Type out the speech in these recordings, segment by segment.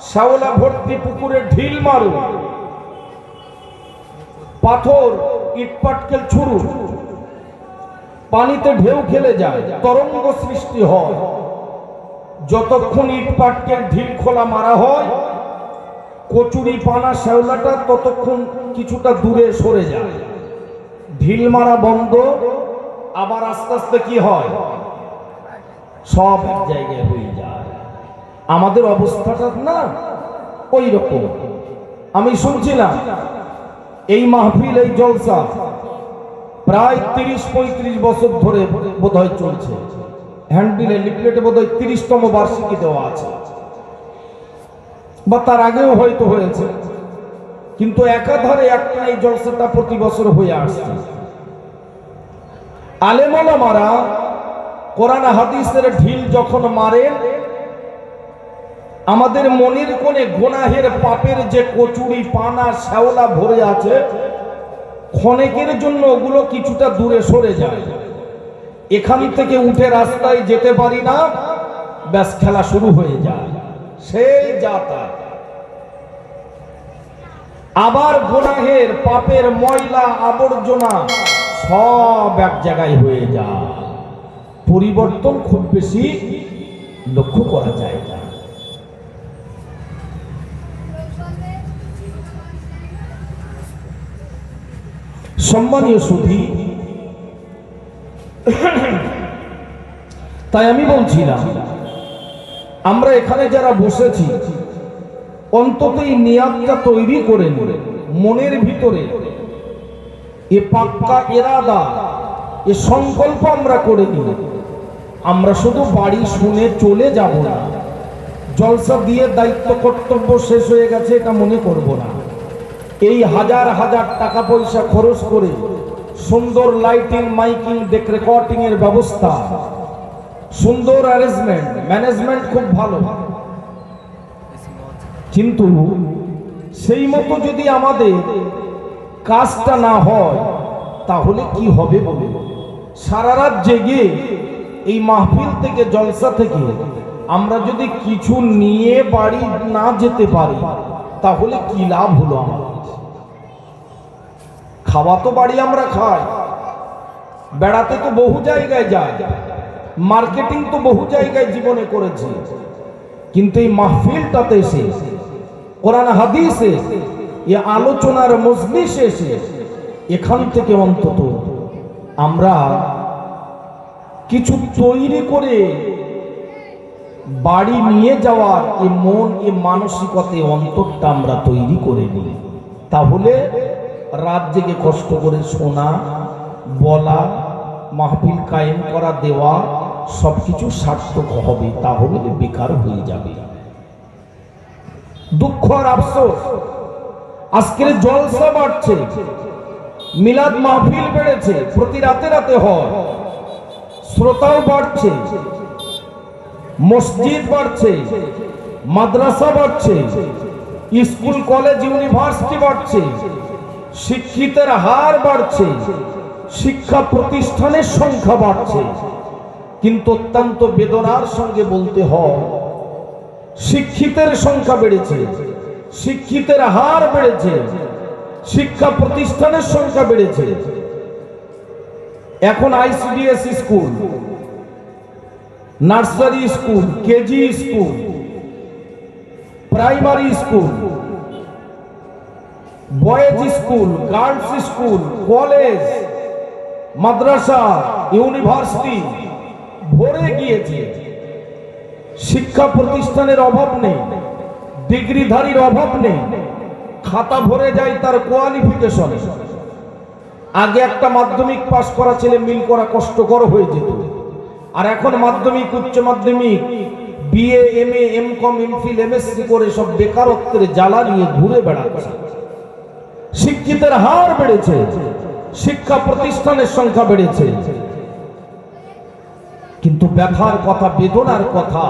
শ্যাওলা ভর্তি পুকুরে ঢিল মারো, পাথর ইট পাটকেল ছুড়ু, পানিতে ঢেউ খেলে যায়, তরঙ্গ সৃষ্টি হয়। যতক্ষণ ইট পাটকেল ঢিল খোলা মারা হয়, কচুরি পানা শ্যাওলাটা ততক্ষণ কিছুটা দূরে সরে যায়। ঢিল মারা বন্ধ, আবার আস্তে আস্তে কি হয়, সব এক জায়গায় হয়ে যায়। আমাদের অবস্থাটা না ওই রকম। আমি শুনছিলাম এই মাহফিল, এই জলসা প্রায় 30-35 বছর ধরে বোধহয় চলছে। হ্যান্ডবিলে লিফলেটে বোধহয় 30তম বার্ষিকী দেওয়া আছে, বা তার আগেও হয়তো হয়েছে, কিন্তু একাধারে একটা এই জলসাটা প্রতি বছর হয়ে আসছে। আলেম ওলামারা কোরআন হাদিসের ঢিল যখন মারেন, আমাদের মনের কোণে গুনাহের পাপের যে কচুরি পানা শ্যাওলা ভরে আছে, ক্ষণিকের জন্য ওগুলো কিছুটা দূরে সরে যায়। এখান থেকে উঠে রাস্তায় যেতে পারি না, ব্যাস খেলা শুরু হয়ে যায়, সেই যাতা। আবার গুনাহের পাপের ময়লা আবর্জনা সব এক জায়গায় হয়ে যায়। পরিবর্তন খুব বেশি লক্ষ্য করা যায় না। সম্মানীয় সুধী, তাই আমি বলছিলাম আমরা এখানে যারা বসেছি, অন্তত এই নিয়াতটা তৈরি করে নিলে মনের ভিতরে এ পাক্কা ইরাদা, এ সংকল্প আমরা করে নিই, আমরা শুধু বাড়ি শুনে চলে যাব না, জলসা দিয়ে দায়িত্ব কর্তব্য শেষ হয়ে গেছে এটা মনে করব না। এই হাজার হাজার টাকা পয়সা খরচ করে সুন্দর লাইটিং, মাইকিং, রেকর্ডিং এর ব্যবস্থা, সুন্দর অ্যারেঞ্জমেন্ট, ম্যানেজমেন্ট খুব ভালো, কিন্তু সেই মতো যদি আমাদের কাজটা না হয় তাহলে কি হবে বলে? সারা রাত জেগে এই মাহফিল থেকে, জলসা থেকে আমরা যদি কিছু নিয়ে বাড়ি না যেতে পারি তাহলে কি লাভ হলো আমাদের? খাওয়া তো বাড়ি আমরা খাই, বেড়াতে তো বহু জায়গায় যাই, মার্কেটিং তো বহু জায়গায় জীবনে করেছি, কিন্তু এই মাহফিলটাতে এসে, কোরআন হাদিসে এই আলোচনার মজলিসে এসে এখান থেকে অন্তত আমরা কিছু তৈরি করে বাড়ি নিয়ে যাওয়ার এই মন, এই মানসিকতা, অন্তরটা আমরা তৈরি করে নিই, তাহলে রাত জেগে কষ্ট করে শোনা, বলা, মাহফিল কায়েম করা, দেওয়া সবকিছু সার্থক হবে, তাহলে বেকার হয়ে যাবে। দুঃখ আর আফসোস, আজকের জলসা বাড়ছে, মিলাদ মাহফিল বেড়েছে, প্রতি রাতে রাতে হয়, শ্রোতাও বাড়ছে, মসজিদ বাড়ছে, মাদ্রাসা বাড়ছে, স্কুল কলেজ ইউনিভার্সিটি বাড়ছে, শিক্ষিতের হার বাড়ছে, শিক্ষা প্রতিষ্ঠানের সংখ্যা বাড়ছে, কিন্তু অত্যন্ত বেদনার সঙ্গে বলতে হয় শিক্ষিতের সংখ্যা বেড়েছে, শিক্ষিতের হার বেড়েছে, শিক্ষা প্রতিষ্ঠানের সংখ্যা বেড়েছে। এখন ICDS school, nursery school, KG school, primary school, boys school, girls school, college, মাদ্রাসা, ইউনিভার্সিটি ভরে গিয়েছে। শিক্ষা প্রতিষ্ঠানের অভাব নেই, ডিগ্রিধারীর অভাব নেই, খাতা ভরে যায় তার কোয়ালিফিকেশনে। আগে একটা মাধ্যমিক পাশ করা ছেলে মিল করা কষ্টকর হয়ে যেত, আর এখন মাধ্যমিক, উচ্চ মাধ্যমিক, BA, MA, MCom, MPhil, MSc করে সব বেকারত্বের জ্বালা নিয়ে ঘুরে বেড়াচ্ছে। শিক্ষিতের হার বেড়েছে, শিক্ষা প্রতিষ্ঠানের সংখ্যা বেড়েছে, কিন্তু ব্যথার কথা, বেদনার কথা,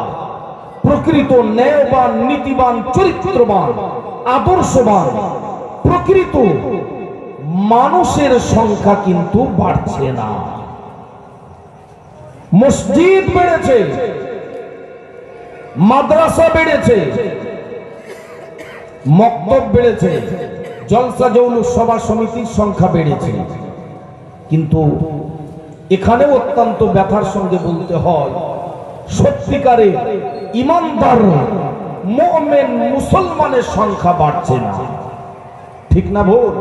প্রকৃত ন্যায়বান, নীতিবান, চরিত্রবান, আদর্শবান, প্রকৃত মানুষের সংখ্যা কিন্তু বাড়ছে না। মসজিদ বেড়েছে, মাদ্রাসা বেড়েছে, মক্তব বেড়েছে, জলসা জৌলুস সভা সমিতির সংখ্যা বেড়েছে, কিন্তু এখানে অত্যন্ত ব্যথার সঙ্গে বলতে হয় সত্যিকারে ইমানদার মুমিন মুসলমানের সংখ্যা বাড়ছে না। ঠিক না ভুল?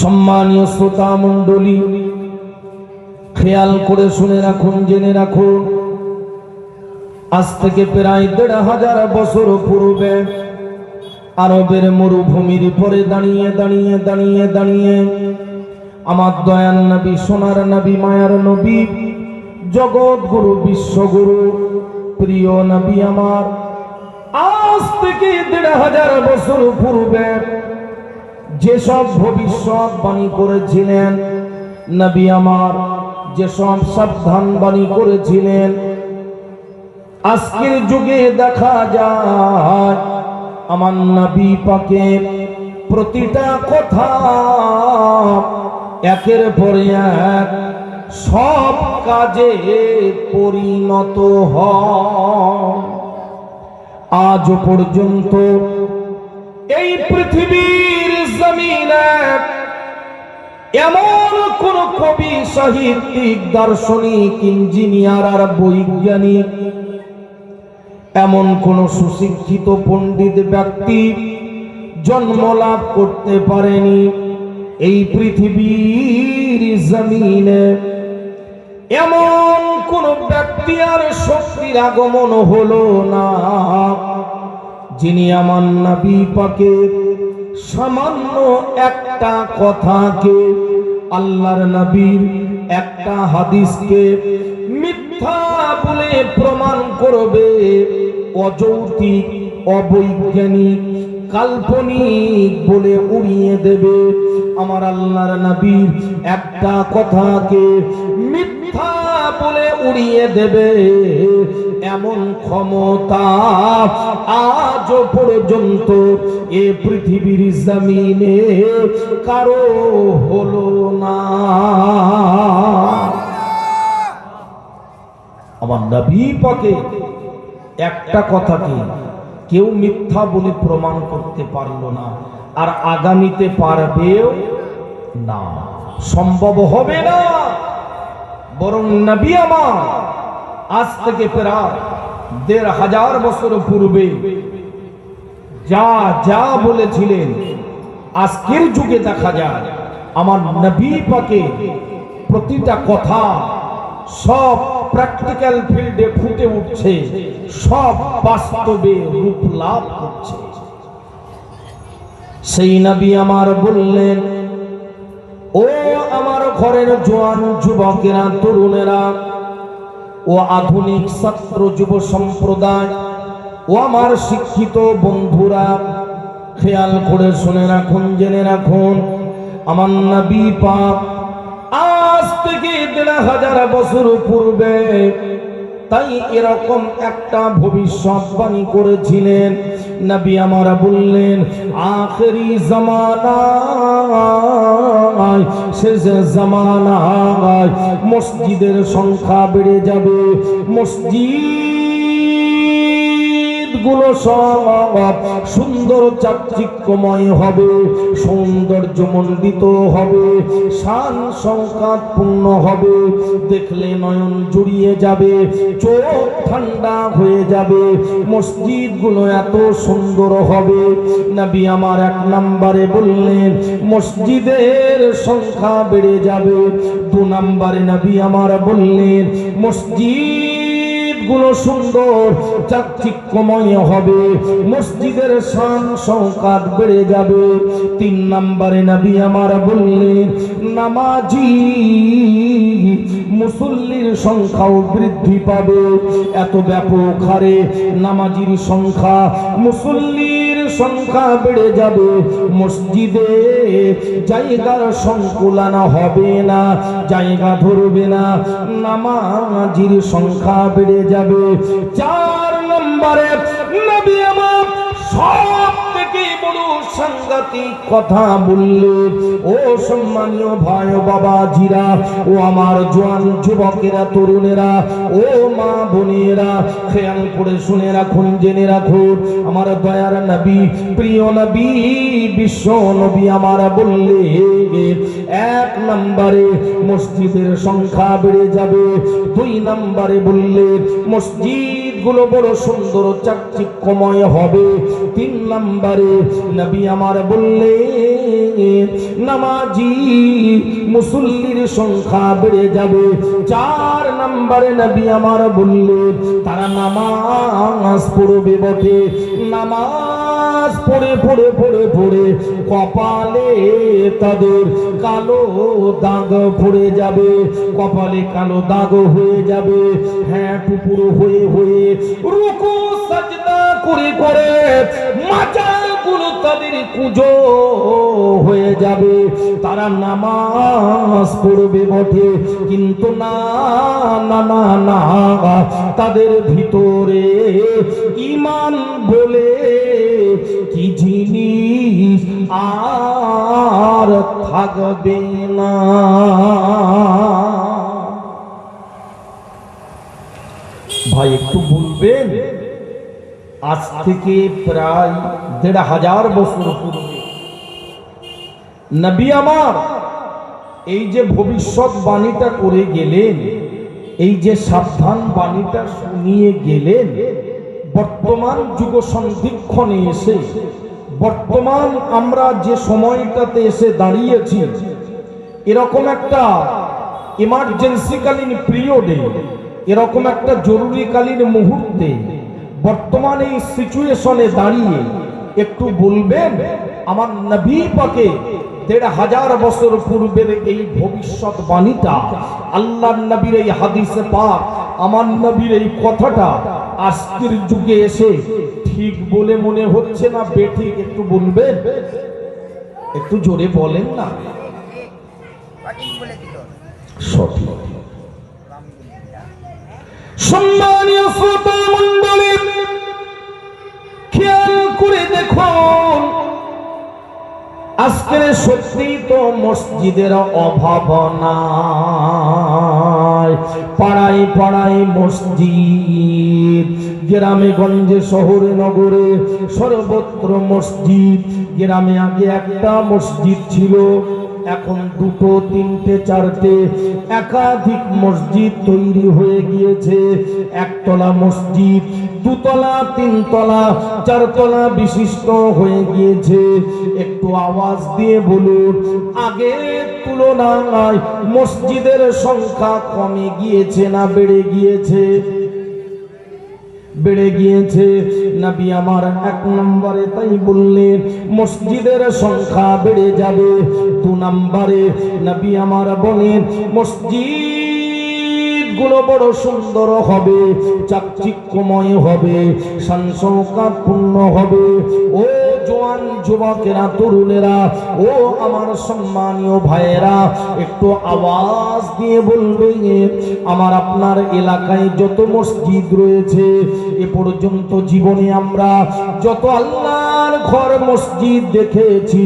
সম্মানীয় শ্রোতা মণ্ডলী, খেয়াল করে শুনে রাখুন, জেনে রাখুন, আজ থেকে প্রায় ১৫০০ বছর পূর্বে আরবের মরুভূমির পরে দাঁড়িয়ে দাঁড়িয়ে দাঁড়িয়ে দাঁড়িয়ে আমার দয়াল নবী, সোনার নবী, মায়ার নবী, জগৎ গুরু, বিশ্বগুরু, প্রিয় নবী আমার, আজ থেকে ১৫০০ বছর পূর্বে যেসব ভবিষ্যৎবাণী করেছিলেন নবী আমার, যেসব সাবধান বাণী করেছিলেন, আজকের যুগে দেখা যায় আমার নবী পাকের প্রতিটা কথা একের পর এক সব কাজে পরিণত হয়। আজ পর্যন্ত এই পৃথিবীর জমিনে এমন কোন কবি, সাহিত্যিক, দার্শনিক, ইঞ্জিনিয়ার আর বৈজ্ঞানিক, এমন কোন সুশিক্ষিত পণ্ডিত ব্যক্তি জন্ম লাভ করতে পারেনি এই পৃথিবীর জমিনে। এমন কোন ব্যক্তি আর শক্তির আগমন হলো না যিনি আমার নবী পাকের সামান্য একটা কথাকে, আল্লাহর নবীর একটা হাদিসকে মিথ্যা বলে প্রমাণ করবে, অযৌক্তিক, অবৈজ্ঞানিক, কাল্পনিক বলে উড়িয়ে দেবে। আমার আল্লাহর নবীর একটা কথাকে মিথ্যা বলে উড়িয়ে দেবে, এমন ক্ষমতা আজ পর্যন্ত এ পৃথিবীর জমিনে কারো হলো না। আমার নবী পাকে একটা কথাকে কেউ মিথ্যা বলে প্রমাণ করতে পারলো না, আর আগামীতে পারবেও না, সম্ভব হবে না। বরং নবী আমার আজ থেকে প্রায় ১৫০০ বছর পূর্বে যা যা বলেছিলেন, আজকের যুগে দেখা যায় আমার নবী পাকে প্রতিটা কথা সব প্র্যাকটিক্যাল ফিল্ডে ফুটে উঠছে, সব বাস্তবে রূপ লাভ করছে। সেই নবী আমার বললেন, ও আমার ঘরের জোয়ান যুবকেরা, তরুণেরা, ও আধুনিক ছাত্র যুব সম্প্রদায়, ও আমার শিক্ষিত বন্ধুরা, খেয়াল করে শুনে রাখুন, জেনে রাখুন, আমার নবী পাক আজ থেকে ১৫০০ বছর পূর্বে তাই এরকম একটা ভবিষ্যৎবাণী করেছিলেন। নবী আমার বললেন, আখেরি জামানায়, শেষ জামানায় মসজিদের সংখ্যা বেড়ে যাবে, মসজিদগুলো সব সুন্দর চাকচিক্যময় হবে, সৌন্দর্যমণ্ডিত হবে, শান সংখ্যাপূর্ণ হবে, দেখলে নয়ন জুড়িয়ে যাবে, চোখ ঠান্ডা হয়ে যাবে, মসজিদগুলো এত সুন্দর হবে। নবী আমার ১ নম্বরে বললেন মসজিদের সংখ্যা বেড়ে যাবে। ২ নম্বরে নবী আমার বললেন মসজিদগুলো সুন্দর চাকচিক্যময় হবে, মসজিদের শান শওকাত বেড়ে যাবে। ৩ নম্বরে নবী আমার বললেন নামাজি মুসল্লির সংখ্যাও বৃদ্ধি পাবে, এত ব্যাপক হারে নামাজির সংখ্যা, মুসল্লির সংখ্যা বেড়ে যাবে, মসজিদে জায়গার সংকুলান হবে না, জায়গা ধরবে না, নামাজির সংখ্যা বেড়ে যাবে। ৪ নম্বরে নবী আমার সব থেকে বড় সাংঘাতিক কথা বললে। ও সম্মানীয় ভাই ও বাবাজিরা, ও আমার জোয়ান যুবকেরা, তরুণেরা, ও মা বোনেরা, খেয়াল করে শুনে রাখুন, জেনে রাখুন, আমার দয়ার নবী, প্রিয় নবী, বিশ্ব নবী আমার বললে, এক নম্বরে মসজিদের সংখ্যা বেড়ে যাবে, দুই নম্বরে বললে মসজিদ গুলো বড় সুন্দর চাকচিক্যময় হবে, তিন নম্বরে নবী আমার বললে নামাজি মুসল্লির সংখ্যা বেড়ে যাবে, চার নম্বরে নবী আমার বললে তারা নামাজ পড়বে বটে, নামাজ পড়ে পড়ে পড়ে পড়ে কপালে তাদের কালো দাগ পড়ে যাবে, কপালে কালো দাগ হয়ে যাবে, হ্যাঁ টুপুর হয়ে হয়ে রুকু সাজদা করে করে মাজাগুলো তাদের কুঁজো হয়ে যাবে, তারা নামাজ পড়বে বটে, কিন্তু না না না না, তাদের ভিতরে ঈমান বলে কি জিনিস আর থাকবে না। ভাই একটু বলবেন, আজ থেকে প্রায় ১৫০০ বছর পূর্বে নবী আমার এই যে ভবিষ্যৎ বাণীটা করে গেলেন, এই যে সাবধান বাণীটা শুনিয়ে গেলেন, বর্তমান যুগ সন্ধিক্ষণে এসে, বর্তমান আমরা যে সময়টাতে এসে দাঁড়িয়েছি, এরকম একটা ইমার্জেন্সিকালীন পিরিয়ডে, এরকম একটা জরুরিকালীন মুহূর্তে, বর্তমান এই সিচুয়েশনে দাঁড়িয়ে একটু বলবেন আমার নবী পাকে ১৫০০ বছর পূর্বের এই ভবিষ্যৎ বাণীটা, আল্লাহর নবীর এই হাদিসে পাক, আমার নবীর এই কথাটা আজকের যুগে এসে ঠিক বলে মনে হচ্ছে না বেঠিক? একটু বলবেন, একটু জোরে বলেন না। সঠিক। সম্মানীয় শ্রোতা মণ্ডলী, খেয়াল করে দেখুন, আজকের সত্যি তো মসজিদের অভাব নাই, পাড়ায় পাড়ায় মসজিদ, গ্রামে গঞ্জে শহরে নগরে সর্বত্র মসজিদ। গ্রামে আগে একটা মসজিদ ছিল, এখন দুটো, তিনটে, চারটে, একাধিক মসজিদ তৈরি হয়ে গিয়েছে। একতলা মসজিদ, দুতলা, তিনতলা, চারতলা বিশিষ্ট হয়ে গিয়েছে। একটু আওয়াজ দিয়ে বলুন, আগের তুলনায় মসজিদের সংখ্যা কমে গিয়েছে না বেড়ে গিয়েছে? বেড়ে গিয়েছে। নবী আমার এক নম্বরে তাই বললেন মসজিদের সংখ্যা বেড়ে যাবে। দু নম্বরে নবী আমার বলেন মসজিদ গুলো বড় সুন্দর হবে, চাকচিক্যময় হবে, শান-শৌকতপূর্ণ হবে। ও জওয়ান যুবকেরা, তরুণেরা, ও আমার সম্মানীয় ভাইয়েরা, একটু আওয়াজ দিয়ে বলবেন, আমার আপনার এলাকায় যত মসজিদ রয়েছে, এ পর্যন্ত জীবনে আমরা যত আল্লাহর ঘর মসজিদ দেখেছি,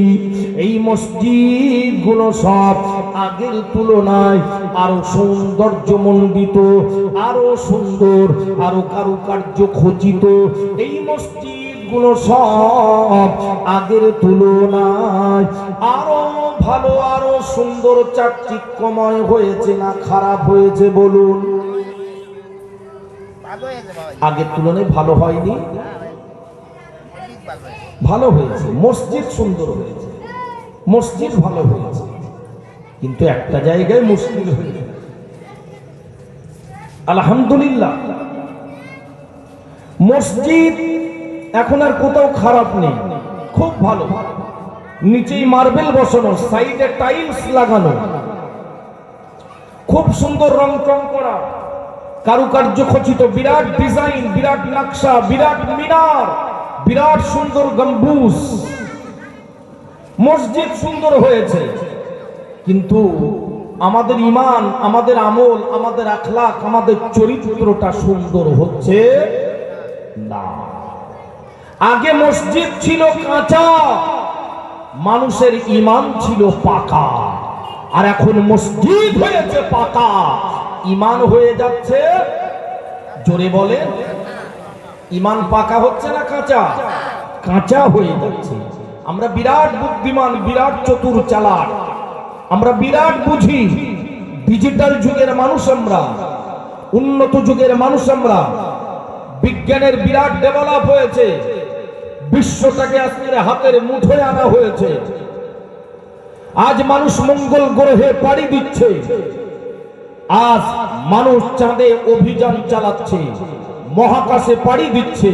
এই মসজিদ গুলো সব আগের তুলনায় আরো সৌন্দর্যমণ্ডিত, আরো সুন্দর, আরো কারুকার্য খচিত। এই মসজিদ গুলো সব আগের তুলনায় আরো ভালো, আরো সুন্দর, চাকচিক্যময় হয়েছে না খারাপ হয়েছে বলুন? আগের তুলনায় ভালো হয়নি, ভালো হয়েছে। মসজিদ সুন্দর হয়েছে, মসজিদ ভালো হয়েছে, কিন্তু একটা জায়গায় মুশকিল হয়েছে। আলহামদুলিল্লাহ, মসজিদ এখন আর কোথাও খারাপ নেই, খুব ভালো। নিচেই মার্বেল বসানো, সাইডে টাইলস লাগানো, খুব সুন্দর রং টং করা, কারুকার্য খচিত, বিরাট ডিজাইন, বিরাট নকশা, বিরাট মিনার, বিরাট সুন্দর গম্বুজ। মসজিদ সুন্দর হয়েছে, কিন্তু আমাদের ঈমান, আমাদের আমল, আমাদের আখলাক, আমাদের চরিত্রটা সুন্দর হচ্ছে না। আগে মসজিদ ছিল কাঁচা, মানুষের ঈমান ছিল পাকা। আর এখন মসজিদ হয়েছে পাকা, ঈমান হয়ে যাচ্ছে, জোরে বলে, ঈমান পাকা হচ্ছে না কাঁচা? কাঁচা হয়ে যাচ্ছে। আমরা বিরাট বুদ্ধিমান, বিরাট চতুর চালাক, আমরা বিরাট বুঝি, ডিজিটাল যুগের মানুষ আমরা, উন্নত যুগের মানুষ আমরা, বিজ্ঞানের বিরাট ডেভেলপ হয়েছে, বিশ্বটাকে আজকে হাতের মুঠোয় আনা হয়েছে। আজ মানুষ মঙ্গল গ্রহে পাড়ি দিচ্ছে, আজ মানুষ চাঁদে অভিযান চালাচ্ছে, মহাকাশে পাড়ি দিচ্ছে।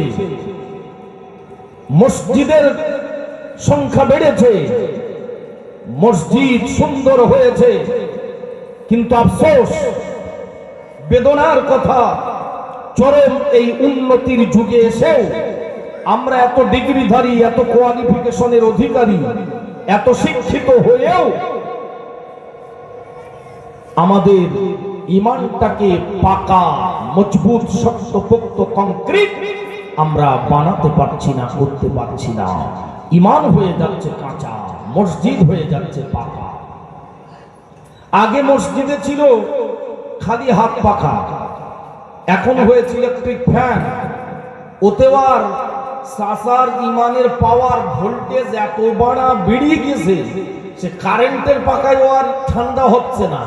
মসজিদের সংখ্যা বেড়েছে, মসজিদ সুন্দর হয়েছে, কিন্তু আফসোস, বেদনার কথা, চরম এই উন্নতির যুগে এসেও আমরা এত ডিগ্রিধারী, এত কোয়ালিফিকেশনের অধিকারী, এত শিক্ষিত হয়েও আমাদের ঈমানটাকে পাকা, মজবুত, শক্তপোক্ত, কংক্রিট আমরা বানাতে পারছি না, করতে পারছি না। ঈমান হয়ে যাচ্ছে কাঁচা, মসজিদ হয়ে যাচ্ছে পাকা। আগে মসজিদে ছিল খালি হাত পাখা, এখন হয়েছে ইলেকট্রিক ফ্যান। ওতেও আর সাসার ঈমানের পাওয়ার, ভোল্টেজ এত বাড়া বেরিয়ে গেছে, সে কারেন্টের পাখায় আর ঠান্ডা হচ্ছে না।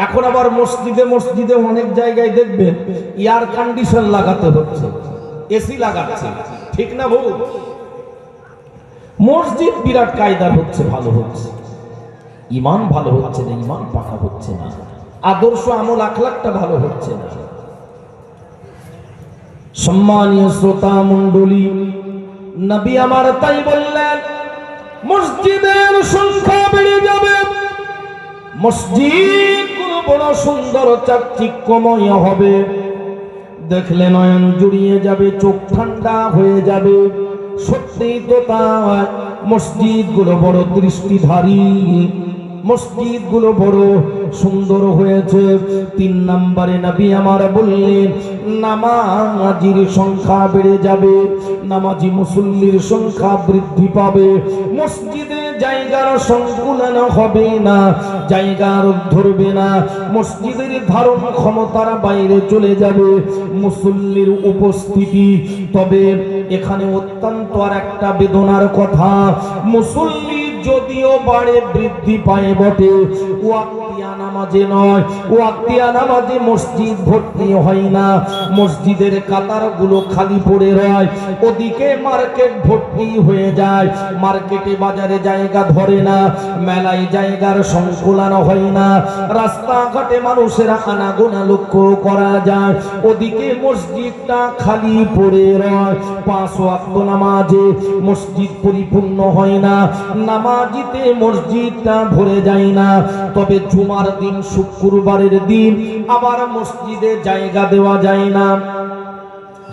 এখন আবার মসজিদে মসজিদে অনেক জায়গায় দেখবেন এয়ার কন্ডিশন লাগাতে হচ্ছে, এসি লাগাচ্ছে, ঠিক না ভুল? মসজিদ বিরাট কায়দার হচ্ছে, ভালো হচ্ছে, ঈমান ভালো হচ্ছে না, ঈমান পাকা হচ্ছে না, আদর্শ আমল আখলাকটা ভালো হচ্ছে না। সম্মানীয় শ্রোতা মণ্ডলী, নবী আমার তাই বললেন, মসজিদের সংখ্যা বেড়ে যাবে, মসজিদ গুলো বড় সুন্দর চাকচিক্যময় হবে, দেখলে নয়ন জুড়িয়ে যাবে, চোখ ঠান্ডা হয়ে যাবে। সত্যি তো তাই, মসজিদ গুলো বড় দৃষ্টিধারী, মসজিদ গুলো বড় সুন্দর হয়েছে। 3 নম্বরে নবী আমার বললেন, নামাজির সংখ্যা বেড়ে যাবে, নামাজি মুসল্লির সংখ্যা বৃদ্ধি পাবে, মসজিদে জায়গার সংকুলন হবে না, জায়গার ধরবে না, মসজিদের ধারণ ক্ষমতার বাইরে চলে যাবে মুসল্লির উপস্থিতি। তবে এখানে অত্যন্ত আর একটা বেদনার কথা, মুসল্লি যদিও বাড়ে, বৃদ্ধি পায় বটে, ওয়াক্তিয়া নামাজে নয়, ওয়াক্তিয়া নামাজে মসজিদ ভর্তি হয় না, মসজিদের কাতারগুলো খালি পড়ে রয়, ওদিকে মার্কেট ভর্তি হয়ে যায়, মার্কেটে বাজারে জায়গা ধরে না, মেলায় জায়গার সংকুলন হয় না, রাস্তাঘাটে মানুষের আনাগোনা লক্ষ্য করা যায়, ওদিকে মসজিদটা খালি পড়ে রয়। 5 ওয়াক্ত নামাজে মসজিদ পরিপূর্ণ হয় না, নামাজিতে মসজিদটা ভরে যায় না। তবে জুমার দিন, শুক্রবারের দিন আবার মসজিদে জায়গা দেওয়া যায় না,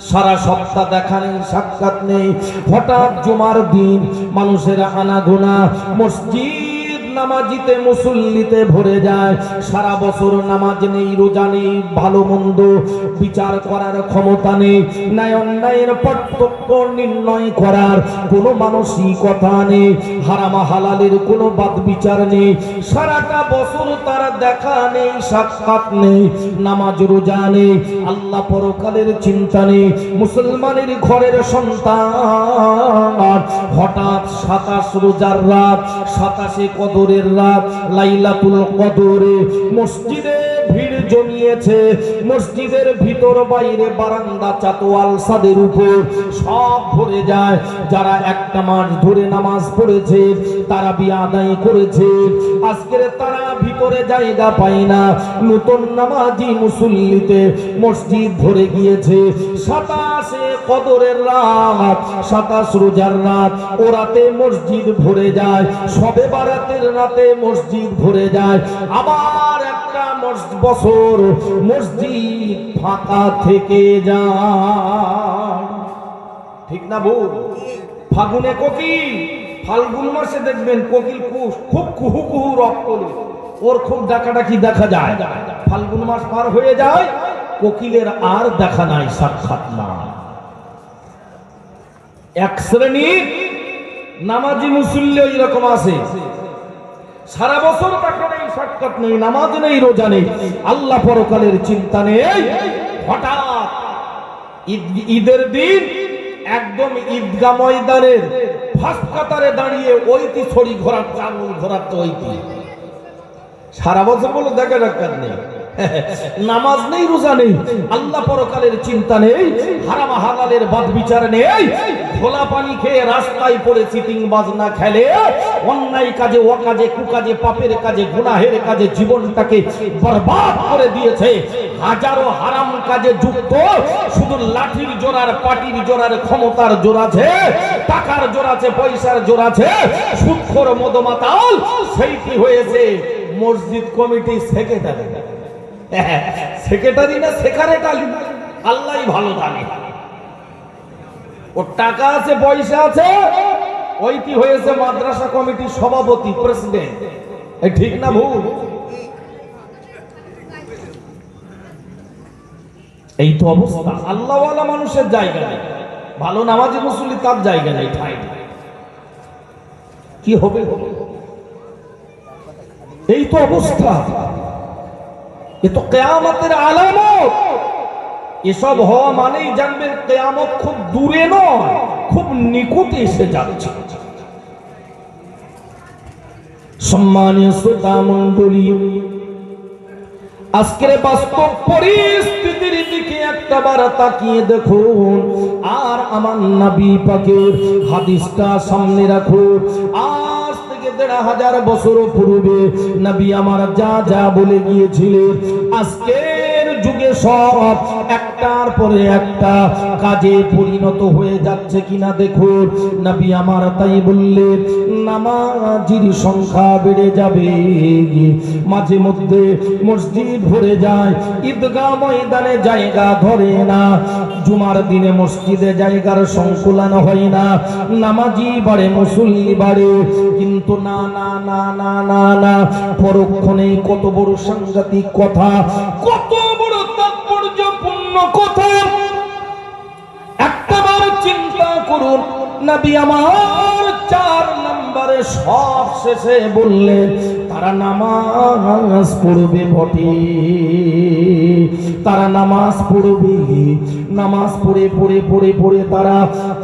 সারা সপ্তাহ দেখা নেই, সাক্ষাৎ নেই, হঠাৎ জুমার দিন মানুষের আনাগোনা, মসজিদ নামাজিতে মুসল্লিতে ভরে যায়। সারা বছর নামাজ নেই, রোজা নেই, ভালো মন্দ বিচার করার ক্ষমতা নেই, ন্যায় অন্যায়ের পার্থক্য নির্ণয় করার কোনো মানসিকতা নেই, হারাম হালালের কোনো বাদ বিচার নেই, সারাটা বছর তার দেখা নেই, সাক্ষাৎ নেই, নামাজ রোজা নেই, আল্লাহ পরকালের চিন্তা নেই। মুসলমানের ঘরের সন্তান হঠাৎ 27 রোজার রাত, 27 কদরের রাত, লাইলাতুল কদরে মসজিদে ভিড় জমিয়েছে, মসজিদের ভিতর বাইরে বারান্দা চাতোয়াল ছাদের উপর সব ভরে যায়। যারা একটা মাস ধরে নামাজ পড়েছে, তারা বিয়ে আদায় করেছে, আজকের তারা ভিতরে জায়গা পায় না, নতুন নামাজি মুসল্লিতে মসজিদ ভরে গিয়েছে। 27 কদরের রাত, 27 রোজার রাত, ও রাতে মসজিদ ভরে যায়, শবে বারাতের রাতে মসজিদ ভরে যায়, আবার একটা বছর মসজিদ ফাঁকা থেকে যায়, ঠিক না বউ? ফাগুনে কোকিল, ফাল্গুন মাসে দেখবেন কোকিল খুব কুহু কুহু রব করে, ওর খুব ডাকাডাকি দেখা যায়। ফাল্গুন মাস পার হয়ে যায়, কোকিলের আর দেখা নাই, সাক্ষাৎ না। এক শ্রেণীর নামাজি মুসল্লি ওই রকম আছে, সারা বছর টাকা নেই, শর্টকাট নেই, নামাজ নেই, রোজা নেই, আল্লাহ পরকালের চিন্তা নেই। হঠাৎ ঈদের দিন একদম ঈদগাহ ময়দানের ফার্স্ট কাতারে দাঁড়িয়ে ওইটি ছড়ি ঘোরার, চালু ঘোরাতে ওইটি সারা বছর বলো দেখা দরকার নেই, নামাজ নেই, রোজা নেই, আল্লাহ পরকালের চিন্তা নেই, হারাম হালালের বাদ বিচার নেই, খোলা পানি খেয়ে রাস্তায় পড়ে চিটিং বাজনা খেলে অন্যায় কাজে, অকাজে, কুকাজে, পাপের কাজে, গুনাহের কাজে জীবনটাকে বরবাদ করে দিয়েছে। হাজারো হারাম কাজে যুক্ত, শুধু লাঠির জোরার, পাটির জোরার, ক্ষমতার জোর আছে, টাকার জোর আছে, পয়সার জোর আছে, সুদখোর মদমাতাল সেইটি হয়েছে মসজিদ কমিটি সেক্রেটারি। সেক্রেটারি না সেক্রেটারি আল্লাহই ভালো জানে। ওর টাকা আছে, পয়সা আছে, ওইটি হয়েছে মাদ্রাসা কমিটির সভাপতি, প্রেসিডেন্ট। ঠিক না ভুল? এই তো অবস্থা। আল্লাহওয়ালা মানুষের জায়গা নেই, ভালো নামাজি মুসল্লি তার জায়গা নেই, ঠাই কি হবে? এই তো অবস্থা। এ তো কিয়ামতের আলামত। এসব হওয়া মানেই জানবেন কিয়ামত খুব দূরে নয়, খুব নিকটে এসে যাচ্ছে। সম্মানীয় শ্রোতা মণ্ডলী, আজকের বাস্তব পরিস্থিতির দিকে একটাবার তাকিয়ে দেখুন, আর আমার নবী পাকের হাদিসটা সামনে রাখুন। আজ থেকে ১৫০০ বছর পূর্বে নবী আমার যা যা বলে গিয়েছিলেন, আজকের যুগে সব একটার পরে একটা কাজে পরিণত হয়ে যাচ্ছে কিনা দেখুন। নবী আমার তাই বললেন, নামাজির সংখ্যা বেড়ে যাবে, মাঝে মধ্যে মসজিদ ভরে যায়, ঈদগাহ ময়দানে জায়গা ধরে না, জুমার দিনে মসজিদে জায়গার সংকুলান হয় না, নামাজি বাড়ে, মুসল্লি বাড়ে, কিন্তু না না না না না না, পরক্ষণে কত বড় সাংঘাতিক কথা, কত বড় তাৎপর্যপূর্ণ কথা একটাবার চিন্তা করুন। নবী আমার ৪ নম্বরে সব শেষে বললেন, তারা নামাজ পড়বে বটে, তারা নামাজ পড়বে, নামাজ পড়ে পড়ে পড়ে পড়ে তারা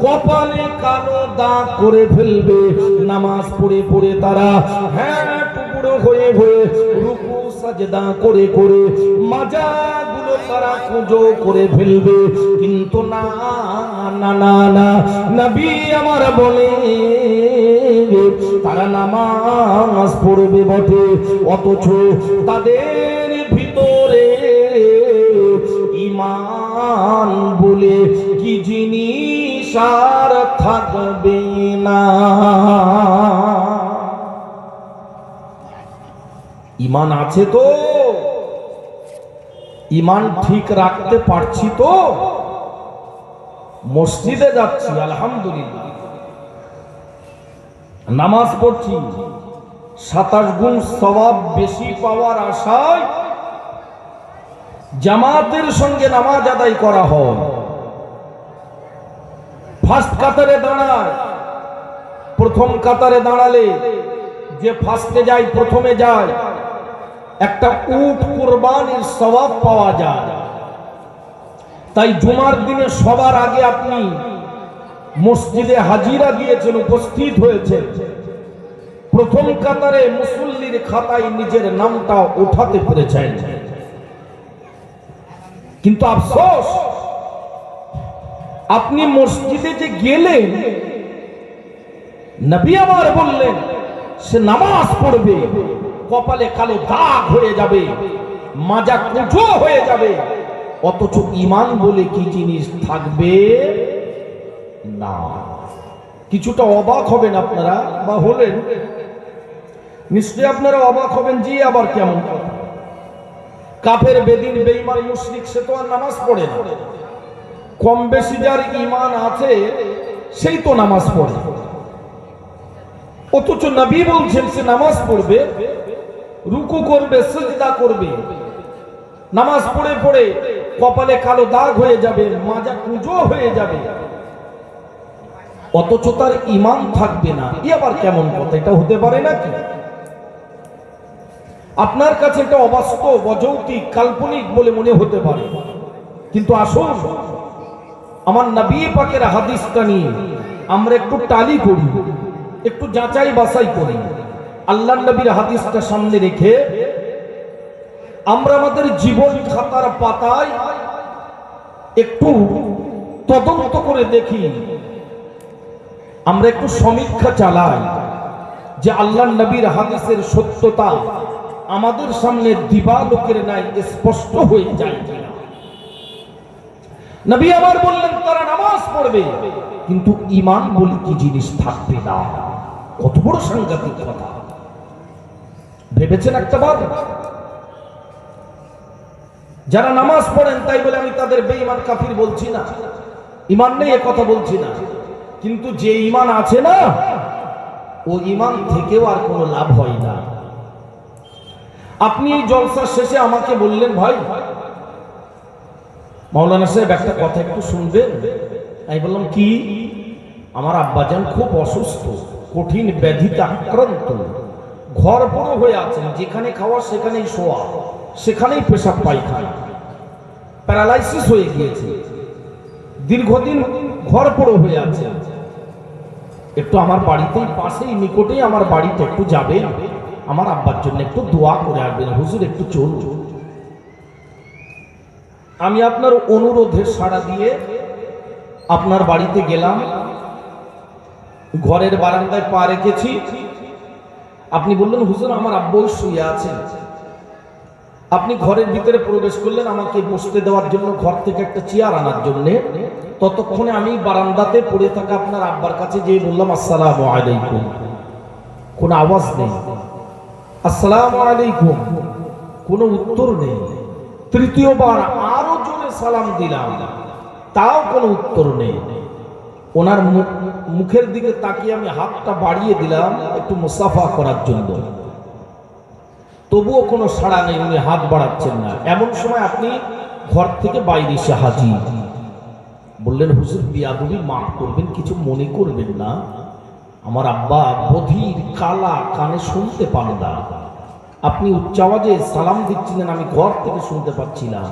কপালে কালো দাগ করে ফেলবে, নামাজ পড়ে পড়ে তারা টুকরো হয়ে হয়ে রুকু সাজদা করে করে মাজাগুলো তারা কুঁজো করে ফেলবে, কিন্তু না না না না, নবী আমার বলে তারা নামাজ পড়বে বটে, অথচ তাদের ভিতরে ঈমান বলে কি জিনিস আর থাকবে না। ঈমান আছে তো? ঈমান ঠিক রাখতে পারছি তো? মসজিদে যাচ্ছি আলহামদুলিল্লাহ, নামাজ পড়ছি, ২৭ গুণ সওয়াব বেশি পাওয়ার আশায় জামাতের সঙ্গে নামাজ আদায় করা হয়, ফার্স্ট কাতারে দাঁড়ায়। প্রথম কাতারে দাঁড়ালে যে ফার্স্টে যায়, প্রথমে যায়, একটা উট কুরবানির সওয়াব পাওয়া যায়। তাই জুমার দিনে সবার আগে আপনি মসজিদে হাজিরা দিয়েছেন, উপস্থিত হয়েছেন, প্রথম কাতারে মুসল্লির খাতায় নিজের নামটা উঠাতে পেরেছেন। কিন্তু আফসোস, আপনি মসজিদে যে গেলেন, নবী আমার বললেন সে নামাজ পড়বে, কপালে কালো দাগ হয়ে যাবে, মাজা কুঁচো হয়ে যাবে, অথচ ঈমান বলে কি জিনিস থাকবে না। কিছুটা অবাক হবেন আপনারা, বা হলেন নিশ্চয়ই আপনারা অবাক হবেন, জি আবার কেমন? কাফের, বেদিন, বেঈমান, মুশরিক সে তো আর নামাজ পড়ে না, কম বেশি যার ঈমান আছে সেই তো নামাজ পড়ে, অথচ নবী বলছেন সে নামাজ পড়বে, রুকু করবে, সিজদা করবে, নামাজ পড়ে পড়ে কপালে কালো দাগ হয়ে যাবে, মাজা কুঁজো হয়ে যাবে, অথচ তার ঈমান থাকবে না, এ আবার কেমন কথা? এটা হতে পারে নাকি? আপনার কাছে এটা অবাস্তব, অযৌক্তিক, কাল্পনিক বলে মনে হতে পারে, কিন্তু আসুন আমার নবী পাকের হাদিসটা নিয়ে আমরা একটু টালি করি, একটু যাচাই বাছাই করি। আল্লাহর নবীর হাদিসটা সামনে রেখে আমরা আমাদের জীবন খাতার পাতায় একটু তদন্ত করে দেখি, আমরা একটু সমীক্ষা চালাই যে আল্লাহর নবীর হাদিসের সত্যতা আমাদের সামনে দিবালোকের ন্যায় স্পষ্ট হয়ে যায় কিনা। নবী আবার বললেন তারা নামাজ পড়বে কিন্তু ঈমান বলে কি জিনিস থাকবে না। কত বড় সাংঘাতিক কথা ভেবেছেন একটাবার? যারা নামাজ পড়েন তাই বলে আমি তাদের বেঈমান কাফির বলছি না, ঈমান নেই এ কথা বলছি না, কিন্তু যে ঈমান আছে না ও ঈমান থেকেও আর কোনো লাভ হয় না। আপনি এই জলসার শেষে আমাকে বললেন, ভাই মাওলানা সাহেব একটা কথা একটু শুনবেন। আমি বললাম কি? আমার আব্বাজান খুব অসুস্থ, কঠিন ব্যাধিতে আক্রান্ত, ঘর বড় হয়ে আছেন, যেখানে খাওয়া সেখানেই শোয়া, সেখানেই পেশাব পায়খানা, প্যারালাইসিস হয়ে গিয়েছে, দীর্ঘদিন ঘর বড় হয়ে আছে। একটু আমার বাড়িতেই পাশেই নিকটেই আমার বাড়িতে একটু যাবেন, আমার আব্বার জন্য একটু দোয়া করে আসবেন। হুজুর একটু চলুন। আমি আপনার অনুরোধে সাড়া দিয়ে আপনার বাড়িতে গেলাম, ঘরের বারান্দায় পা রেখেছি। আপনি বললেন হুজুর আমার আব্বু শুয়ে আছেন। আপনি ঘরের ভিতরে প্রবেশ করলেন আমাকে বসতে দেওয়ার জন্য, ঘর থেকে একটা চেয়ার আনার জন্য। ততক্ষণে আমি বারান্দাতে পড়ে থাকা আপনার আব্বার কাছে যেয়ে বললাম আসসালামু আলাইকুম। কোনো আওয়াজ নেই, আসসালামু আলাইকুম, কোনো উত্তর নেই। তৃতীয়বার আরো জোরে সালাম দিলাম, তাও কোনো উত্তর নেই। ওনার মুখের দিকে তাকিয়ে আমি হাতটা বাড়িয়ে দিলাম একটু মুসাফা করার জন্য, তবুও কোনো সাড়া নেই, উনি হাত বাড়াচ্ছেন না। এমন সময় আপনি ঘর থেকে বাইরে এসে হাজির। বললেন হুজুর বিয়াদবি মাফ করবেন, কিছু মনে করবেন না, আমার আব্বা বধির, কালা, কানে শুনতে পান না। আপনি উচ্চ আওয়াজে সালাম দিচ্ছিলেন, আমি ঘর থেকে শুনতে পাচ্ছিলাম,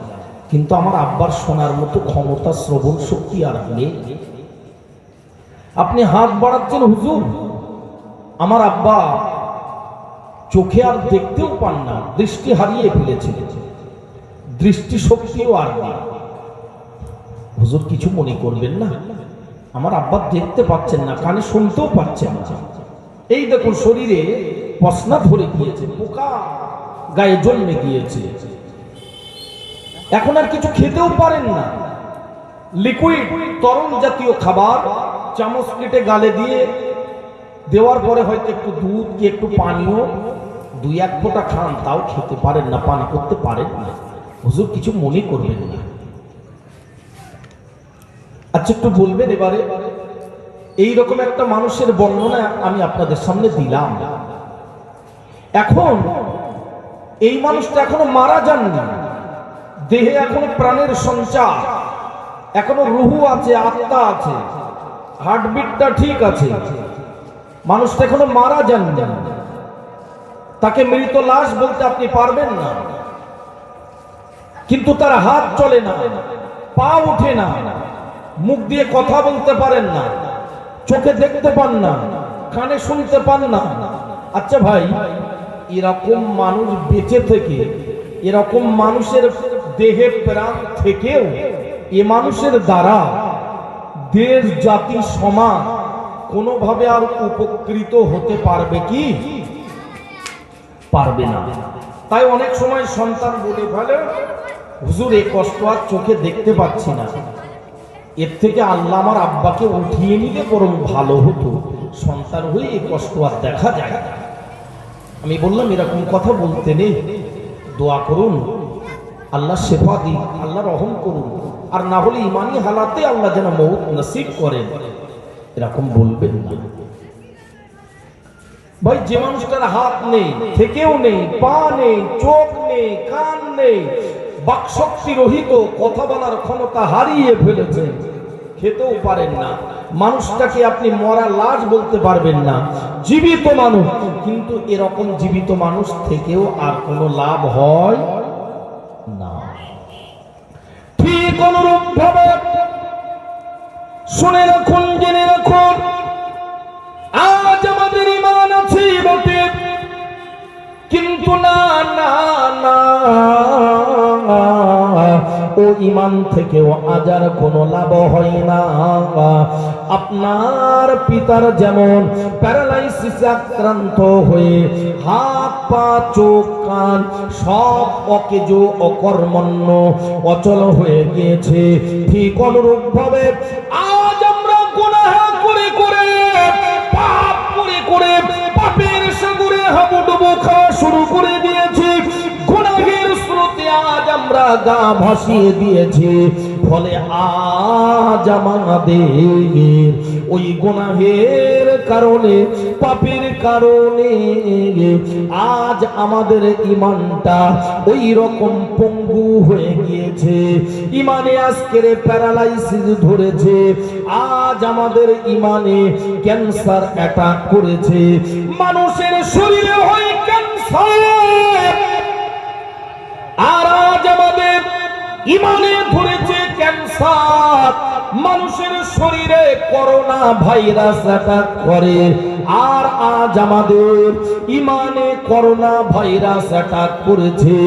কিন্তু আমার আব্বার শোনার মতো ক্ষমতা, শ্রবণ শক্তি আর নেই। আপনি হাত বাড়াচ্ছেন হুজুর, আমার আব্বা চোখে আর দেখতেও পান না, দৃষ্টি হারিয়ে ফেলেছে, দৃষ্টি শক্তিও আর নেই। হুজুর কিছু মনে করবেন না, আমার আব্বা দেখতে পাচ্ছেন না, কানে শুনতেও পাচ্ছেন না। এই দেখুন শরীরে পশনা ধরে গিয়েছে, পোকা গায়ে জন্মে গিয়েছে, এখন আর কিছু খেতেও পারেন না। লিকুইড তরল জাতীয় খাবার চামচ কেটে গালে দিয়ে দেওয়ার পরে হয়তো একটু দুধ কি একটু পানীয় 2-1 ফোঁটা খান, তাও খেতে পারেন না, পান করতে পারেন না। হুজুর কিছু মনে করবেন না। আচ্ছা একটু বলবেন এবারে, এইরকম একটা মানুষের বর্ণনা আমি আপনাদের সামনে দিলাম। এখন এই মানুষটা এখনো মারা যাননি, দেহে এখনো প্রাণের সঞ্চার, এখনো রুহু আছে, আত্মা আছে, হার্টবিটটা ঠিক আছে, মানুষটা এখনো মারা যাননি। তাকে মৃত লাশ বলতে আপনি পারবেন না, কিন্তু তার হাত চলে না, পা ওঠে না, মুখ দিয়ে কথা বলতে পারেন না, চোখে দেখতে পান না, কানে শুনতে পান না। আচ্ছা ভাই, এরকম মানুষ বেঁচে থেকে, এরকম মানুষের দেহে প্রাণ থেকেও এ মানুষের দ্বারা দেশ, জাতি, সমাজ কোনোভাবে আর উপকৃত হতে পারবে কি? পারবে না। তাই অনেক সময় সন্তান বলে ফেলে হুজুর এই কষ্ট আর চোখে দেখতে পাচ্ছি না, এর থেকে আল্লাহ আমার আব্বাকে উঠিয়ে নিলে বরং ভালো হতো, সন্তান হয়ে এই কষ্ট আর দেখা যায়। আমি বললাম এরকম কথা বলতে নেই, দোয়া করুন আল্লাহ শেফা দিন, আল্লাহ রহম করুন, আর না হলে ইমানি হালাতে আল্লাহ যেন মউত নসিব করেন, এরকম বলবেন না। ভাই যে মানুষটার হাত নেই, থেকেও নেই, পা নেই, চোখ নেই, কান নেই, বাকশক্তি রহিত, কথা বলার ক্ষমতা হারিয়ে ফেলেছে, খেতেও পারেন না, মানুষটাকে আপনি মরা লাশ বলতে পারবেন না, জীবিত মানুষ। কিন্তু এরকম জীবিত মানুষ থেকেও আর কোনো লাভ হয় না। ঠিক অনুরূপ ভাবে শুনে রাখুন, জেনে রাখুন, আজ আমাদের ঈমান আছে বটে, কিন্তু না না না, ও ঈমান থেকেও আজ আর কোনো লাভ হয় না। আপনার পিতার যেমন প্যারালাইসিস আক্রান্ত হয়ে হাত পা চোখ কান সব অকেজ অকর্মণ্য অচল হয়ে গিয়েছে, ঠিক অনুরূপ ভাবে আজ আমরা গুনাহ করে করে পাপ করে করে পাপের সাগরে হাবুডুবু খাওয়া শুরু করে দিয়েছি। গুনাহের স্রোতে আজ আমরা গা ভাসিয়ে দিয়েছি। ফলে আজ আমাদের ওই গুনাহের কারণে, পাপের কারণে আজ আমাদের ঈমানটা ওই রকম পঙ্গু হয়ে গিয়েছে। ঈমানে আজকের প্যারালাইসিস ধরেছে, আজ আমাদের ঈমানে ক্যান্সার অ্যাটাক করেছে। মানুষের শরীরে হয় ক্যান্সার, আর আজ আমাদের ঈমানে ধরেছে ক্যান্সার। মানুষের শরীরে করোনা ভাইরাস অ্যাটাক করে, আর আজ আমাদের ঈমানে করোনা ভাইরাস অ্যাটাক করেছে।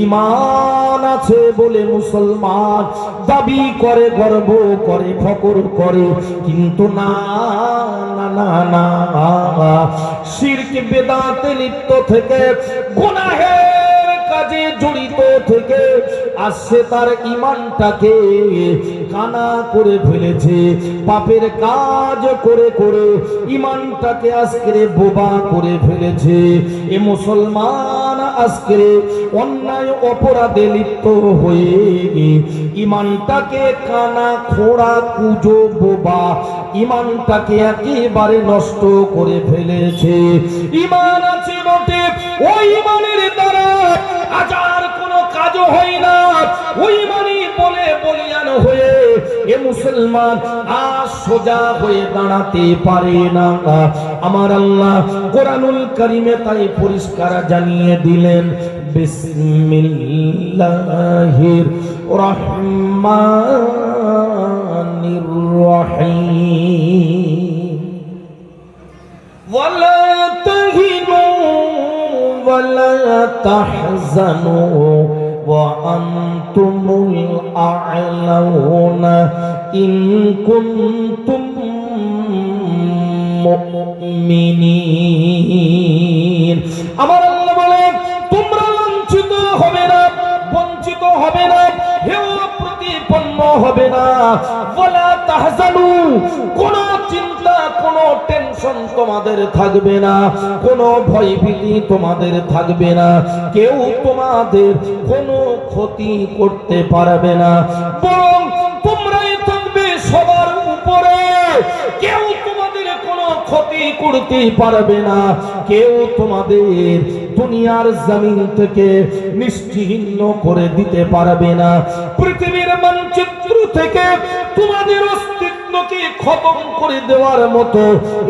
ঈমান আছে বলে মুসলমান দাবি করে, গর্ব করে, ফখর করে, কিন্তু না না না না, শিরক বেদাতে লিপ্ত থেকে, গুনাহের কাজে জড়িত থেকে আসছে তার ঈমানটাকে কানা করে ফেলেছে। পাপের কাজ করে করে ঈমানটাকে আজকে বোবা করে ফেলেছে। এ মুসলমান আজকে অন্যায় অপরাধে লিপ্ত হয়ে ঈমানটাকে কানা খোড়া কুজো বোবা ঈমানটাকে একেবারে নষ্ট করে ফেলেছে। ঈমান আছে বটে, ওই ঈমানের দ্বারা আজার কোনো কাজও হয় না। ওই মানি বলে বলিয়ান হয়ে এ মুসলমান আজ সোজা হয়ে দাঁড়াতে পারে না। আমার আল্লাহ কোরআনুল কারীমে তাই পরিষ্কার জানিয়ে দিলেন, বিসমিল্লাহির রহমানির রহিম। ওয়ালা তাহিনু ওয়ালা তাহজানু ওয়া আনতুমুল আ'লাউনা ইন কুনতুম মুমিনিন। আমার আল্লাহ বলেন, তোমরা লাঞ্ছিত হবে না, বঞ্চিত হবে না, হেয় প্রতিপন্ন হবে না। ওয়ালা তাহজানু, কোনো চিন্তা, কোনো টেনশন তোমাদের থাকবে না, কোনো ভয়ভীতি তোমাদের থাকবে না। কেউ তোমাদের কোনো ক্ষতি করতে পারবে না, বরং তোমরাই থাকবে সবার উপরে। কেউ তোমাদের কোনো ক্ষতি করতে পারবে না, কেউ তোমাদের দুনিয়ার জমিন থেকে নিশ্চিহ্ন করে দিতে পারবে না। পৃথিবীর মানচিত্র থেকে তোমাদের অস্তিত্বকে খতম করে দেওয়ার মতো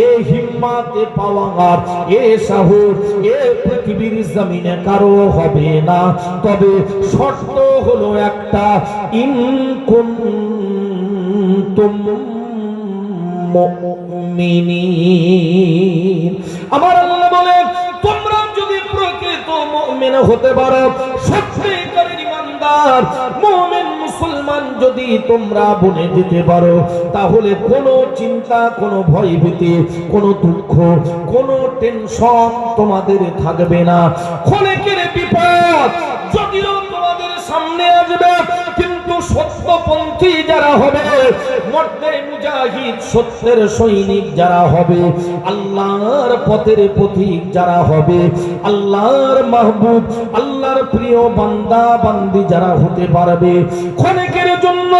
এই হিম্মতে পাওয়ার, এ সাহস এ পৃথিবীর জমিনে কারো হবে না। তবে শর্ত হলো একটা, ইন কুনতুম মুমিনিন। আমার আল্লাহ বলেন, তোমরা যদি প্রকৃত মুমিন হতে পারো, সত্যিকারের ঈমানদার মুমিন মুসলমান যদি তোমরা বনে যেতে পারো, তাহলে কোনো চিন্তা, কোনো ভয়ভীতি, কোনো দুঃখ, কোনো টেনশন তোমাদের থাকবে না। ক্ষণিকের বিপদ যদিও তোমাদের সামনে আসবে, কিন্তু সত্যপন্থী যারা হবে, মর্দে মুজাহিদ, সত্যের সৈনিক যারা হবে, আল্লাহর পথের পথিক যারা হবে, আল্লাহর মাহবুব, আল্লাহর প্রিয় বান্দা বান্দি যারা হতে পারবে, ক্ষণিকের জন্য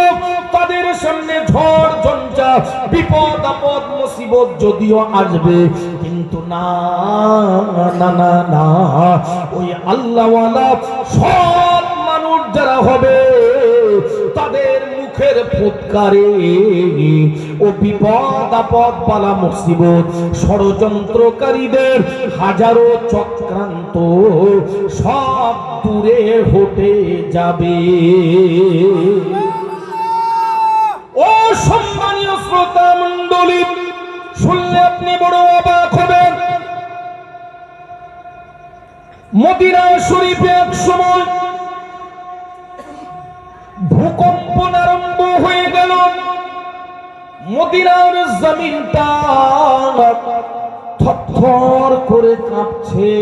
তাদের সামনে ঝড় ঝঞ্ঝা, বিপদ আপদ মুসিবত যদিও আসবে, কিন্তু না না না না, ওই আল্লাহওয়ালা সব মানুষ যারা হবে, তাদের মুখে চোখের ফুৎকারে ও বিপদ আপদ বালা মুসিবত ষড়যন্ত্রকারীদের হাজারো চক্রান্ত সব দূরে হটে যাবে। ও সম্মানীয় শ্রোতা মণ্ডলী, শুনলে আপনি বড় অবাক হবেন। মদিনা শরীফে এক সময় ভূকম্প আরম্ভ হয়ে গেল। মদিনার জমিনটা থরথর করে কাঁপছে।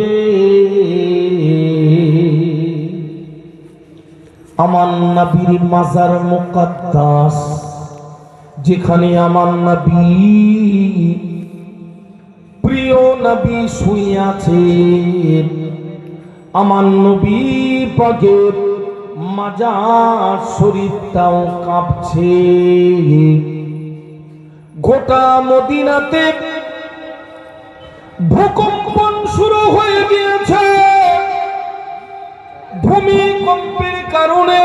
আমার নবীর মাজার মুকদ্দাস, যেখানে আমার নবী প্রিয় নবী শুয়ে আছেন, আমার নবী পাকের মাজার শরীফটাও কাঁপছে। গোটা মদিনাতে ভূকম্পন শুরু হয়ে গিয়েছে। ভূমিকম্পের কারণে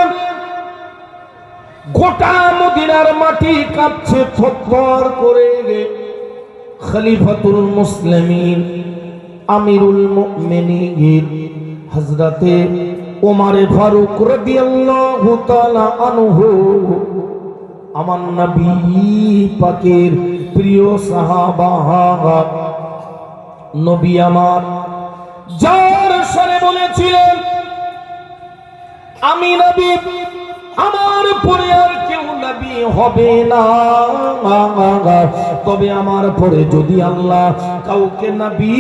গোটা মদিনার মাটি কাঁপছে থরথর করে। খলিফাতুল মুসলিমিন আমিরুল মুমিনিন হযরতে ওমর ফারুক রাদিয়াল্লাহু তাআলা আনহু, আমার নবী পাকের প্রিয় সাহাবা, নবী আমার যার সাথে বলেছিলেন, আমি নবী, আমার পরে আর কেউ নবী হবে না, তবে আমার পরে যদি আল্লাহ কাউকে নবী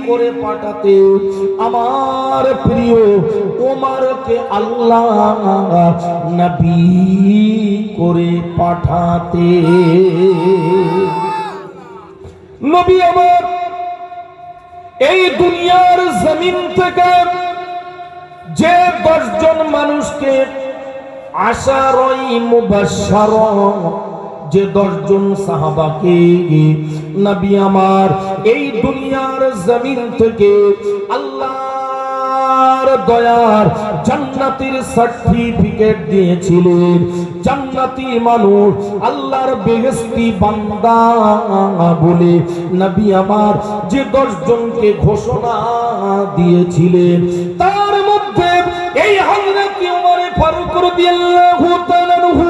করে পাঠাতে, আমার প্রিয় ওমরকে আল্লাহ নবী করে পাঠাতে। নবী আমার এই দুনিয়ার জমিন থেকে যে 10 জন মানুষকে আশারাই মুবাশশারা, যে 10 জন সাহাবাকে নবী আমার এই দুনিয়ার জমিন থেকে আল্লাহর দয়ার জান্নাতের সার্টিফিকেট দিয়েছিলেন, জান্নাতি মানুষ, আল্লাহর বেহেশতি বান্দা বলে নবী আমার যে 10 জনকে ঘোষণা দিয়েছিলেন, তার মধ্যে এই হযরত ওমর ফারুক রাদিয়াল্লাহু তাআলা আনহু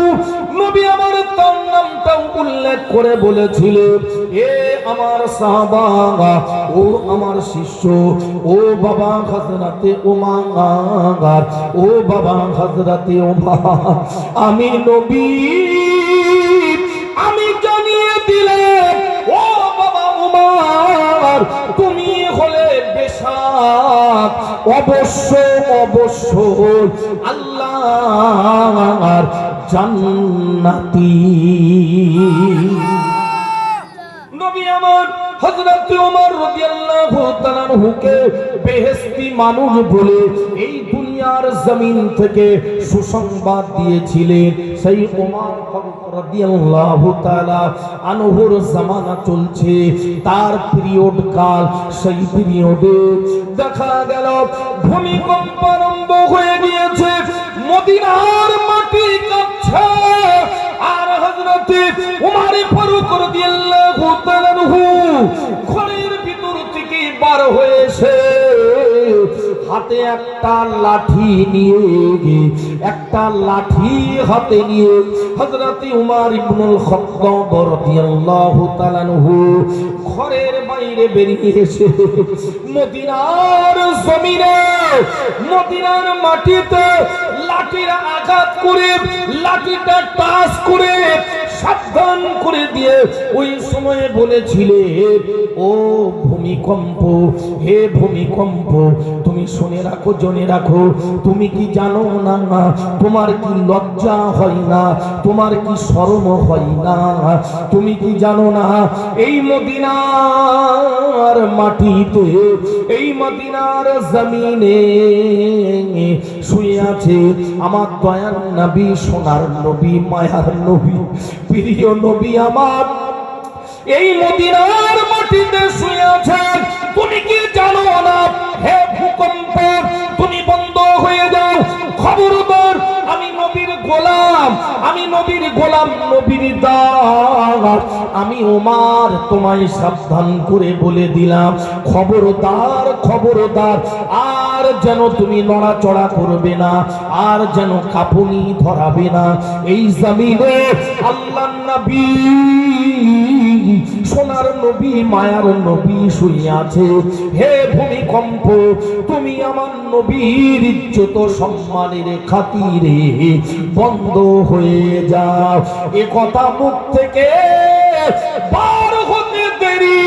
নবী আমার তার নামটা উল্লেখ করে বলেছিলেন, এ আমার সাহাবা, ও আমার শিষ্য, ও বাবা হযরতে ওমর, ও বাবা হযরতে ওমর, আমি নবী আমি জানিয়ে দিলাম, ও বাবা ওমর, তুমি হলে বেশক অবশ্য অবশ্য আল্লাহর জান্নাতি। নবী আমার হযরত ওমর রাদিয়াল্লাহু তাআলা আনহুকে বেহেশতি মানুষ বলে এই দুনিয়ার জমিন থেকে সুসংবাদ দিয়েছিলেন। সেই ওমর ফারুক রাদিয়াল্লাহু তাআলা আনহুর জামানা চলছে, তার পিরিয়ড কাল, সেই পিরিয়ডে দেখা গেল ভূমিকম্প আরম্ভ হয়ে গিয়েছে, মদিনার মাটি কাঁপছে। আর হযরত ওমর ফারুক রাদিয়াল্লাহু তাআলা আনহু ঘরের ভিতর থেকে বার হয়ে এসে হাতে একটা লাঠি নিয়ে, একটা লাঠি হাতে নিয়ে হযরত উমর ইবনুল খাত্তাব রাদিয়াল্লাহু তাআলা আনহু ঘরের বাইরে বেরিয়ে এসে মদিনার জমিনে, মদিনার মাটিতে লাঠির আঘাত করে, লাঠিটা টাচ করে সাবধান করে দিয়ে ওই সময়ে বলেছিলেন, ও ভূমিকম্প, হে ভূমিকম্প, তুমি শুনে রাখো, জেনে রাখো, তুমি কি জানো না, তোমার কি লজ্জা হয় না, তোমার কি শরম হয় না, তুমি কি জানো না এই মদিনার মাটিতে, এই মদিনার জমিনে শুয়ে আছে আমার দয়ার নবী, সোনার নবী, মায়ার নবী, প্রিয় নবী আমার এই মদিনার মাটিতে শুয়ে আছেন, তুমি কি জানো না হে ভূকম্প, তুমি বন্ধ হয়ে যাও। খবরদার, আমি নবীর গোলাম, আমি নবীর গোলাম, নবীর দাস, আমি ওমর তোমায় সাবধান করে বলে দিলাম, খবরদার খবরদার, আর যেন তুমি নড়াচড়া করবে না, আর যেন কাঁপুনি ধরাবে না। এই জমিনে আল্লাহর নবী, সোনার নবী, মায়ার নবী শুয়ে আছে। হে ভূমিকম্প, তুমি আমার নবীর ইজ্জত সম্মানের খাতিরে বন্ধ হয়ে যাও। এ কথা মুখ থেকে বার হতে দেরি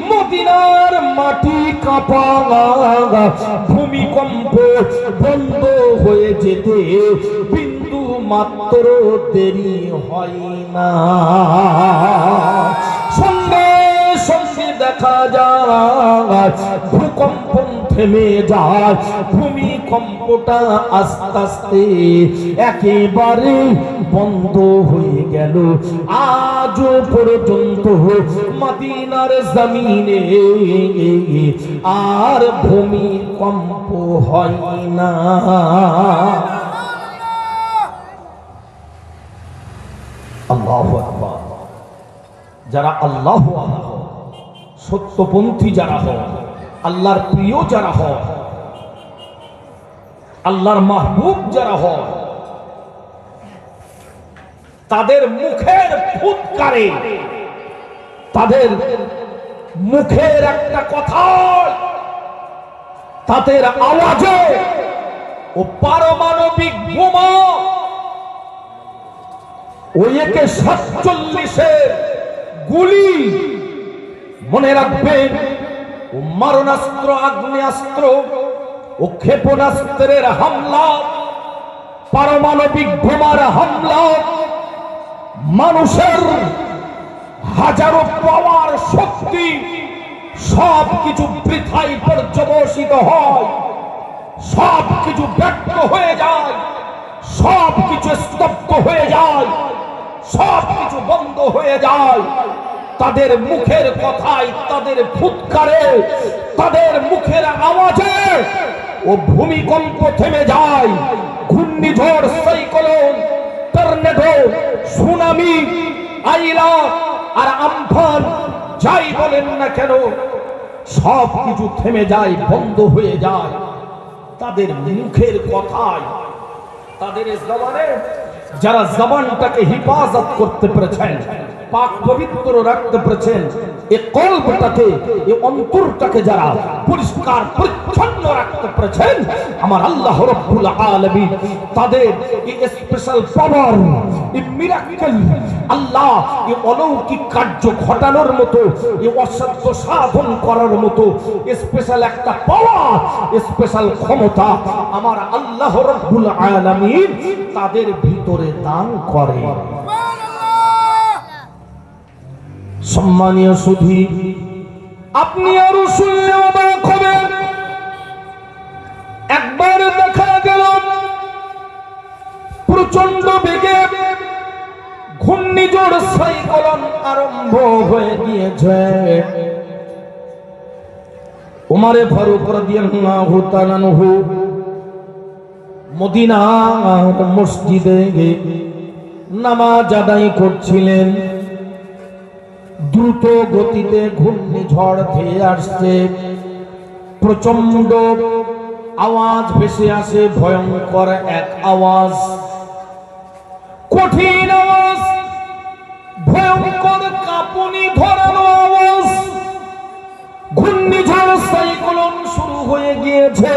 মদিনার মাটি কাঁপা, ভূমিকম্প বন্ধ হয়ে যেতে বিন্দু মাত্র দেরি হয় না। সঙ্গে সঙ্গে দেখা যায় ভূকম্প থেমে যায়, ভূমিকম্পটা আস্তে আস্তে একেবারে বন্ধ হয়ে গেল। আজও পর্যন্ত মদিনার জমিনে আর ভূমিকম্প হয় না। আল্লাহু আকবার। যারা আল্লাহ সত্যপন্থী যারা হয়, আল্লাহর প্রিয় যারা হয়, আল্লাহর মাহবুব যারা হয়, তাদের মুখের ফুৎকারে, তাদের মুখের একটা কথা, তাদের আওয়াজে ও পারমাণবিক বোমা, ওই একে 47 গুলি, মনে রাখবেন, ও মারণাস্ত্র, আগ্নেয়াস্ত্র ও ক্ষেপণাস্ত্রের হামলা, পারমাণবিক বোমার হামলা, মানুষের হাজারো পাওয়ার শক্তি সব কিছু বৃথায় পর্যবসিত হয়, সব কিছু ব্যর্থ হয়ে যায়, সব কিছু স্তব্ধ হয়ে যায়, সব কিছু বন্ধ হয়ে যায়। তাদের মুখের কথায়, তাদের ফুৎকারে, তাদের মুখের আওয়াজে ও ভূমিকম্প থেমে যায়। ঘূর্ণিঝড়, সাইক্লোন, টর্নেডো, সুনামি, আইলা আর আমফান, যাই বলেন না কেন, সব কিছু থেমে যায়, বন্ধ হয়ে যায় তাদের মুখের কথায়। তাদের জবানে, যারা জবানটাকে হিফাজত করতে পেরেছেন, পাক পবিত্র রাখতে পেরেছেন, এই কলবটাকে, এই অন্তরটাকে যারা পরিষ্কার পরিচ্ছন্ন রাখতে পেরেছেন, আমার আল্লাহ রাব্বুল আলামিন তাদের এই স্পেশাল পাওয়ার, এই মিরাকেল, আল্লাহ এই অলৌকিক কার্য ঘটানোর মতো, এই অসাধ্য সাধন করার মতো স্পেশাল একটা পাওয়ার, স্পেশাল ক্ষমতা আমার আল্লাহ রাব্বুল আলামিন তাদের ভিতরে দান করে। সম্মানীয় সুধী, আপনি আরো শুনলে অবাক হবেন। একবার দেখা গেল প্রচন্ড বেগে ঘূর্ণিঝড় সাইক্লোন আরম্ভ হয়ে গিয়েছে। উমরে ফারুক রাদিয়াল্লাহু তাআলা আনহু মদিনার মসজিদে নামাজ আদায় করছিলেন। দ্রুত গতিতে ঘূর্ণিঝড় ধেয়ে আসছে, প্রচন্ড আওয়াজ ভেসে আসে, ভয়ঙ্কর এক আওয়াজ, কঠিন আওয়াজ, ভয়ঙ্কর কাঁপুনি ধরানো আওয়াজ। ঘূর্ণিঝড় সাইক্লোন শুরু হয়ে গিয়েছে।